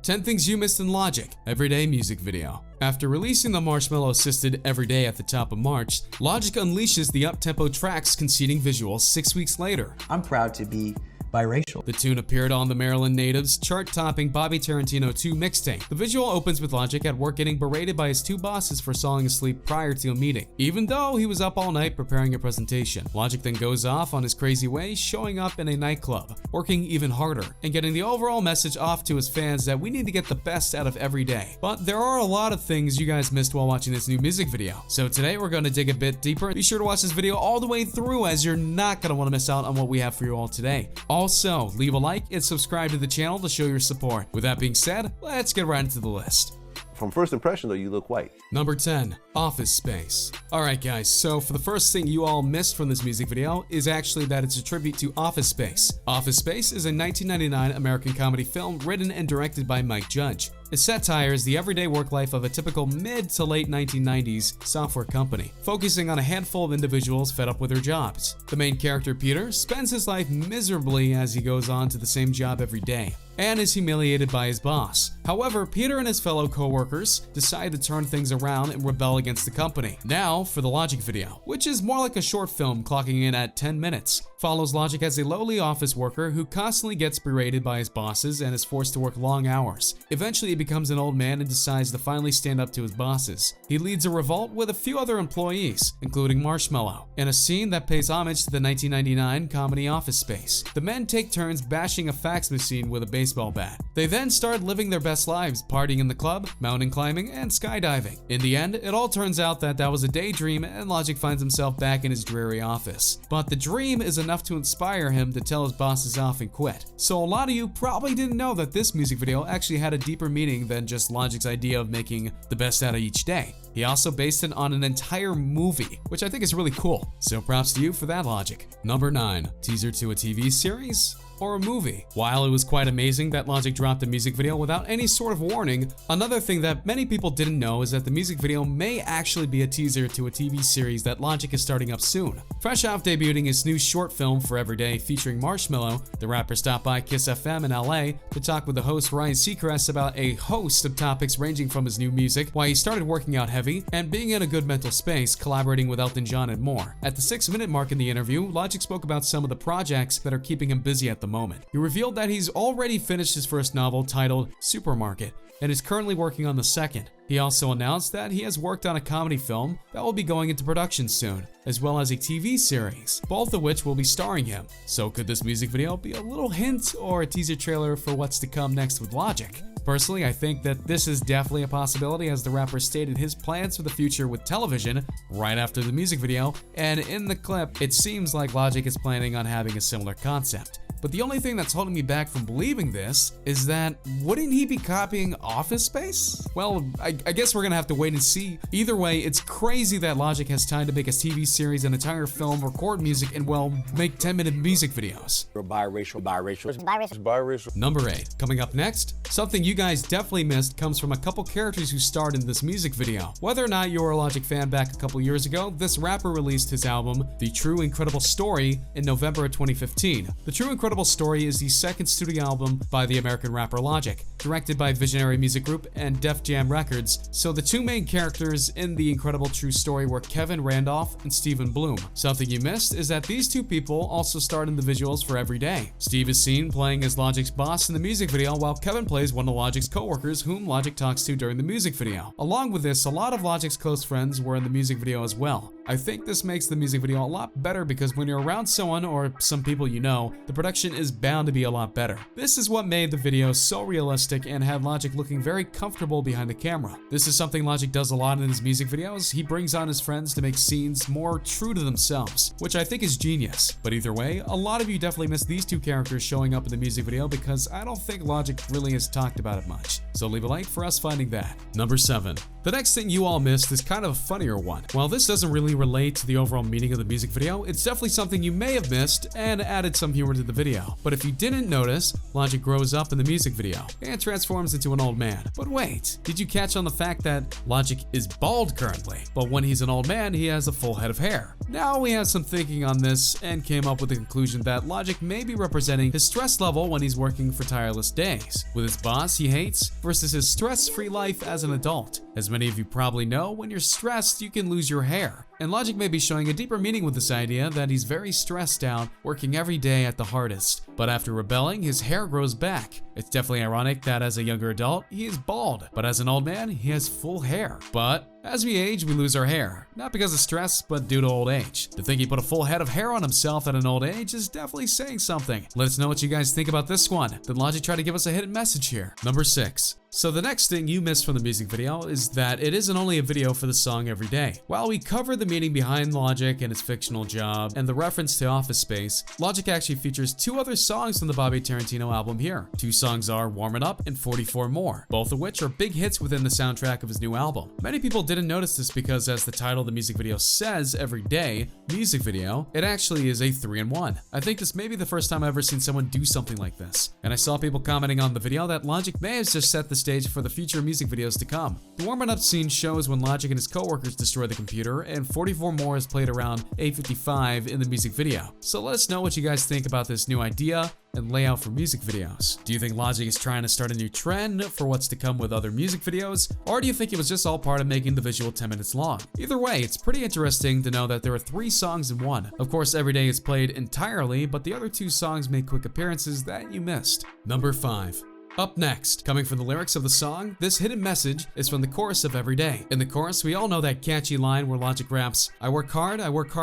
10 Things You Missed in Logic Everyday Music Video. After releasing the Marshmello-assisted Everyday at the top of March, Logic unleashes the up-tempo tracks conceding visuals 6 weeks later. I'm proud to be biracial. The tune appeared on the Maryland native's chart-topping Bobby Tarantino 2 mixtape. The visual opens with Logic at work getting berated by his two bosses for falling asleep prior to a meeting, even though he was up all night preparing a presentation. Logic then goes off on his crazy way, showing up in a nightclub, working even harder, and getting the overall message off to his fans that we need to get the best out of every day. But there are a lot of things you guys missed while watching this new music video. So today we're going to dig a bit deeper. Be sure to watch this video all the way through, as you're not going to want to miss out on what we have for you all today. Also, leave a like and subscribe to the channel to show your support. With that being said, let's get right into the list. From first impression though, you look white. Number 10, Office Space. Alright guys, so for the first thing you all missed from this music video is actually that it's a tribute to Office Space. Office Space is a 1999 American comedy film written and directed by Mike Judge. It satires the everyday work life of a typical mid to late 1990s software company, focusing on a handful of individuals fed up with their jobs. The main character, Peter, spends his life miserably as he goes on to the same job every day and is humiliated by his boss. However, Peter and his fellow co-workers decide to turn things around and rebel against the company. Now for the Logic video, which is more like a short film clocking in at 10 minutes. Follows Logic as a lowly office worker who constantly gets berated by his bosses and is forced to work long hours. Eventually he becomes an old man and decides to finally stand up to his bosses. He leads a revolt with a few other employees, including Marshmello, in a scene that pays homage to the 1999 comedy Office Space. The men take turns bashing a fax machine with a baseball bat. They then start living their best lives, partying in the club, mountain climbing, and skydiving. In the end, it all turns out that was a daydream and Logic finds himself back in his dreary office. But the dream is enough to inspire him to tell his bosses off and quit. So a lot of you probably didn't know that this music video actually had a deeper meaning than just Logic's idea of making the best out of each day. He also based it on an entire movie, which I think is really cool. So props to you for that, Logic. Number 9, teaser to a TV series or a movie. While it was quite amazing that Logic dropped a music video without any sort of warning, another thing that many people didn't know is that the music video may actually be a teaser to a TV series that Logic is starting up soon. Fresh off debuting his new short film for Everyday featuring Marshmello, the rapper stopped by Kiss FM in LA to talk with the host Ryan Seacrest about a host of topics ranging from his new music, why he started working out heavy, and being in a good mental space, collaborating with Elton John and more. At the 6-minute mark in the interview, Logic spoke about some of the projects that are keeping him busy at the moment. He revealed that he's already finished his first novel titled Supermarket and is currently working on the second. He also announced that he has worked on a comedy film that will be going into production soon, as well as a TV series, both of which will be starring him. So could this music video be a little hint or a teaser trailer for what's to come next with Logic? Personally, I think that this is definitely a possibility, as the rapper stated his plans for the future with television right after the music video, and in the clip, it seems like Logic is planning on having a similar concept. But the only thing that's holding me back from believing this is that wouldn't he be copying Office Space? Well, I guess we're gonna have to wait and see. Either way, it's crazy that Logic has time to make a TV series, an entire film, record music, and well, make 10-minute music videos. You're biracial. Number 8. Coming up next, something you guys definitely missed comes from a couple characters who starred in this music video. Whether or not you were a Logic fan back a couple years ago, this rapper released his album, The True Incredible Story, in November of 2015. The True Incredible Story is the second studio album by the American rapper Logic, directed by Visionary Music Group and Def Jam Records. So the two main characters in the incredible true story were Kevin Randolph and Stephen Bloom. Something you missed is that these two people also starred in the visuals for Everyday. Steve is seen playing as Logic's boss in the music video, while Kevin plays one of Logic's co-workers whom Logic talks to during the music video. Along with this, a lot of Logic's close friends were in the music video as well. I think this makes the music video a lot better because when you're around someone or some people you know, the production is bound to be a lot better. This is what made the video so realistic and had Logic looking very comfortable behind the camera. This is something Logic does a lot in his music videos. He brings on his friends to make scenes more true to themselves, which I think is genius. But either way, a lot of you definitely missed these two characters showing up in the music video because I don't think Logic really has talked about it much. So leave a like for us finding that. Number 7. The next thing you all missed is kind of a funnier one. While this doesn't really relate to the overall meaning of the music video, it's definitely something you may have missed and added some humor to the video. But if you didn't notice, Logic grows up in the music video and transforms into an old man. But wait, did you catch on the fact that Logic is bald currently? But when he's an old man, he has a full head of hair. Now we had some thinking on this and came up with the conclusion that Logic may be representing his stress level when he's working for tireless days, with his boss he hates versus his stress-free life as an adult. As many of you probably know, when you're stressed, you can lose your hair. And Logic may be showing a deeper meaning with this idea that he's very stressed out, working every day at the hardest. But after rebelling, his hair grows back. It's definitely ironic that as a younger adult, he is bald, but as an old man, he has full hair. But as we age, we lose our hair. Not because of stress, but due to old age. To think he put a full head of hair on himself at an old age is definitely saying something. Let us know what you guys think about this one. Did Logic try to give us a hidden message here? Number 6. So the next thing you missed from the music video is that it isn't only a video for the song Every Day. While we covered the meaning behind Logic and his fictional job and the reference to Office Space, Logic actually features 2 other songs from the Bobby Tarantino album here. 2 songs are Warm It Up and 44 More, both of which are big hits within the soundtrack of his new album. Many people didn't notice this because as the title of the music video says, Every Day music video, it actually is a 3-in-1. I think this may be the first time I've ever seen someone do something like this. And I saw people commenting on the video that Logic may have just set the stage for the future music videos to come. The Warm It Up scene shows when Logic and his co-workers destroy the computer, and 44 More is played around 8:55 in the music video. So let us know what you guys think about this new idea and layout for music videos. Do you think Logic is trying to start a new trend for what's to come with other music videos? Or do you think it was just all part of making the visual 10 minutes long? Either way, it's pretty interesting to know that there are 3 songs in one. Of course, Every Day is played entirely, but the other 2 songs make quick appearances that you missed. Number 5. Up next, coming from the lyrics of the song, this hidden message is from the chorus of Every Day. In the chorus, we all know that catchy line where Logic raps, I work hard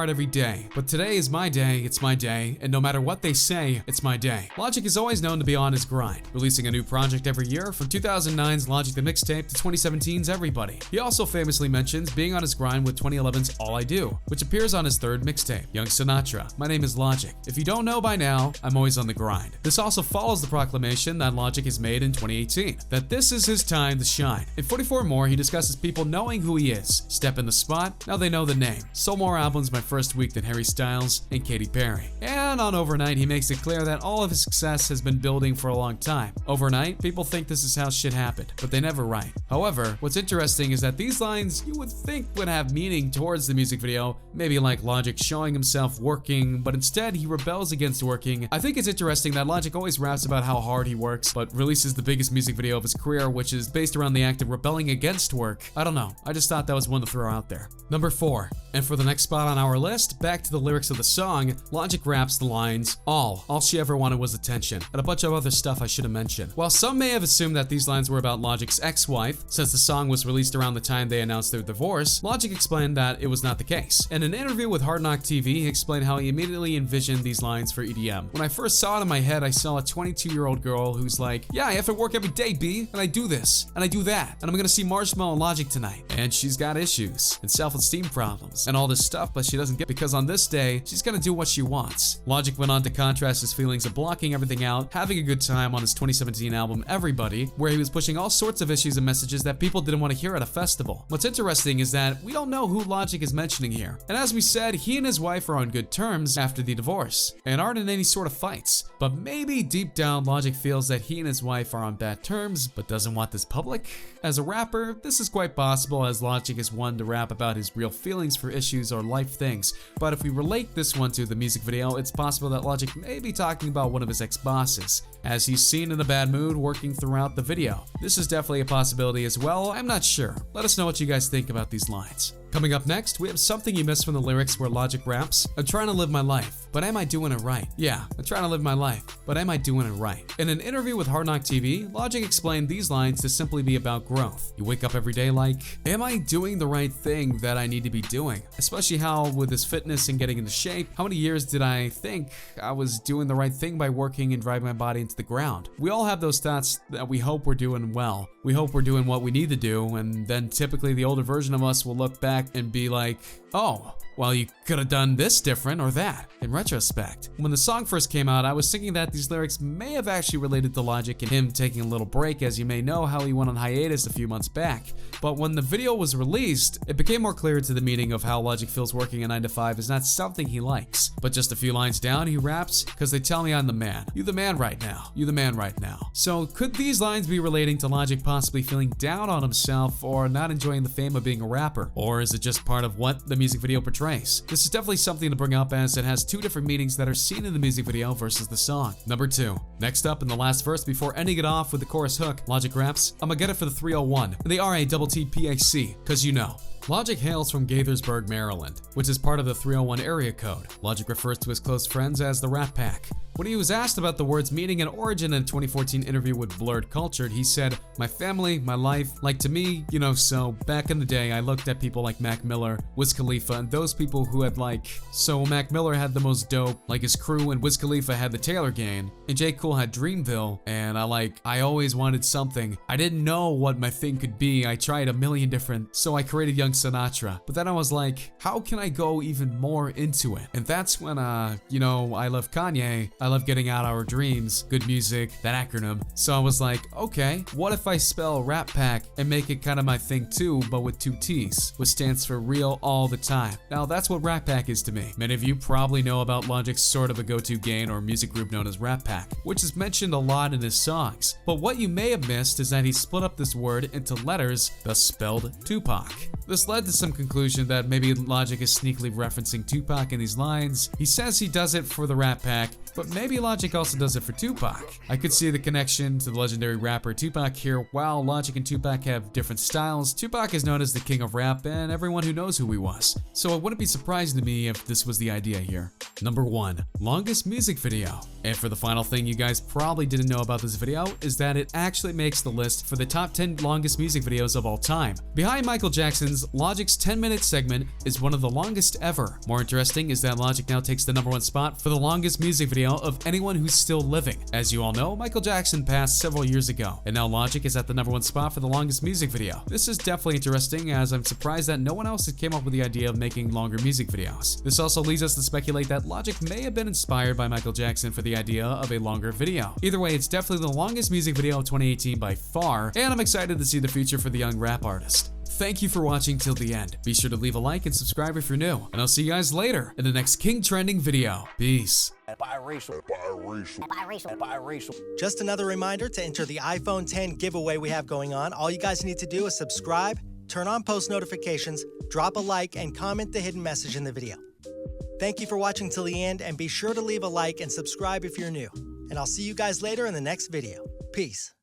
every day. But today is my day, it's my day, and no matter what they say, it's my day. Logic is always known to be on his grind, releasing a new project every year from 2009's Logic the Mixtape to 2017's Everybody. He also famously mentions being on his grind with 2011's All I Do, which appears on his 3rd mixtape, Young Sinatra. My name is Logic. If you don't know by now, I'm always on the grind. This also follows the proclamation that Logic is made in 2018, that this is his time to shine. In 44 More, he discusses people knowing who he is. Step in the spot, now they know the name. Sold more albums my first week than Harry Styles and Katy Perry. And on Overnight, he makes it clear that all of his success has been building for a long time. Overnight, people think this is how shit happened, but they never write. However, what's interesting is that these lines you would think would have meaning towards the music video, maybe like Logic showing himself working, but instead he rebels against working. I think it's interesting that Logic always raps about how hard he works, but releases the biggest music video of his career, which is based around the act of rebelling against work. I don't know, I just thought that was one to throw out there. Number 4, and for the next spot on our list, back to the lyrics of the song, Logic raps the lines, all she ever wanted was attention, and a bunch of other stuff I should have mentioned. While some may have assumed that these lines were about Logic's ex-wife, since the song was released around the time they announced their divorce, Logic explained that it was not the case. In an interview with Hard Knock TV, he explained how he immediately envisioned these lines for EDM. When I first saw it in my head, I saw a 22-year-old girl who's like, yeah, I have to work every day, B, and I do this, and I do that, and I'm gonna see Marshmello and Logic tonight. And she's got issues, and self-esteem problems, and all this stuff, but she doesn't get because on this day, she's gonna do what she wants. Logic went on to contrast his feelings of blocking everything out, having a good time on his 2017 album Everybody, where he was pushing all sorts of issues and messages that people didn't want to hear at a festival. What's interesting is that we don't know who Logic is mentioning here. And as we said, he and his wife are on good terms after the divorce, and aren't in any sort of fights. But maybe deep down, Logic feels that he and his wife are on bad terms, but doesn't want this public? As a rapper, this is quite possible, as Logic is one to rap about his real feelings for issues or life things. But if we relate this one to the music video, it's possible that Logic may be talking about one of his ex-bosses, as he's seen in a bad mood working throughout the video. This is definitely a possibility as well, I'm not sure. Let us know what you guys think about these lines. Coming up next, we have something you missed from the lyrics where Logic raps, I'm trying to live my life, but am I doing it right? Yeah, I'm trying to live my life, but am I doing it right? In an interview with Hard Knock TV, Logic explained these lines to simply be about growth. You wake up every day like, am I doing the right thing that I need to be doing? Especially how with his fitness and getting into shape, how many years did I think I was doing the right thing by working and driving my body into the ground? We all have those thoughts that we hope we're doing well. We hope we're doing what we need to do, and then typically the older version of us will look back and be like, oh, well, you could have done this different or that. In retrospect, when the song first came out, I was thinking that these lyrics may have actually related to Logic and him taking a little break, as you may know how he went on hiatus a few months back. But when the video was released, it became more clear to the meaning of how Logic feels working a 9 to 5 is not something he likes. But just a few lines down, he raps, "Cause they tell me I'm the man. You the man right now. You the man right now." So could these lines be relating to Logic possibly feeling down on himself or not enjoying the fame of being a rapper? Or is it just part of what the music video portrays? This is definitely something to bring up, as it has two different meanings that are seen in the music video versus the song. Number 2. Next up, in the last verse before ending it off with the chorus hook, Logic raps, "I'ma get it for the 301 and the RATTPAC, cause you know." Logic hails from Gaithersburg, Maryland, which is part of the 301 area code. Logic refers to his close friends as the Rat Pack. When he was asked about the word's meaning and origin in a 2014 interview with Blurred Cultured, he said, "My family, my life, like to me, so back in the day I looked at people like Mac Miller, Wiz Khalifa, and those people who had so Mac Miller had the most dope, like his crew, and Wiz Khalifa had the Taylor Gang, and J. Cole had Dreamville, and I always wanted something. I didn't know what my thing could be. I tried a million different, so I created Young Sinatra. But then I was like, how can I go even more into it?" And that's when, I love Kanye, I love getting out our dreams, good music, that acronym. So I was like, okay, what if I spell Rat Pack and make it kind of my thing too, but with 2 T's, which stands for real all the time. Now that's what Rat Pack is to me. Many of you probably know about Logic's sort of a go-to gang or music group known as Rat Pack, which is mentioned a lot in his songs. But what you may have missed is that he split up this word into letters, thus spelled Tupac. This led to some conclusion that maybe Logic is sneakily referencing Tupac in these lines. He says he does it for the Rat Pack, but maybe Logic also does it for Tupac. I could see the connection to the legendary rapper Tupac here. While Logic and Tupac have different styles, Tupac is known as the king of rap and everyone who knows who he was. So it wouldn't be surprising to me if this was the idea here. Number 1. Longest music video. And for the final thing you guys probably didn't know about this video is that it actually makes the list for the top 10 longest music videos of all time. Behind Michael Jackson's, Logic's 10-minute segment is one of the longest ever. More interesting is that Logic now takes the number 1 spot for the longest music video of anyone who's still living. As you all know, Michael Jackson passed several years ago, and now Logic is at the number 1 spot for the longest music video. This is definitely interesting, as I'm surprised that no one else has came up with the idea of making longer music videos. This also leads us to speculate that Logic may have been inspired by Michael Jackson for the idea of a longer video. Either way, it's definitely the longest music video of 2018 by far, and I'm excited to see the future for the young rap artist. Thank you for watching till the end. Be sure to leave a like and subscribe if you're new, and I'll see you guys later in the next King Trending video. Peace. Just another reminder to enter the iPhone 10 giveaway we have going on. All you guys need to do is subscribe, turn on post notifications, drop a like, and comment the hidden message in the video. Thank you for watching till the end, and be sure to leave a like and subscribe if you're new. And I'll see you guys later in the next video. Peace.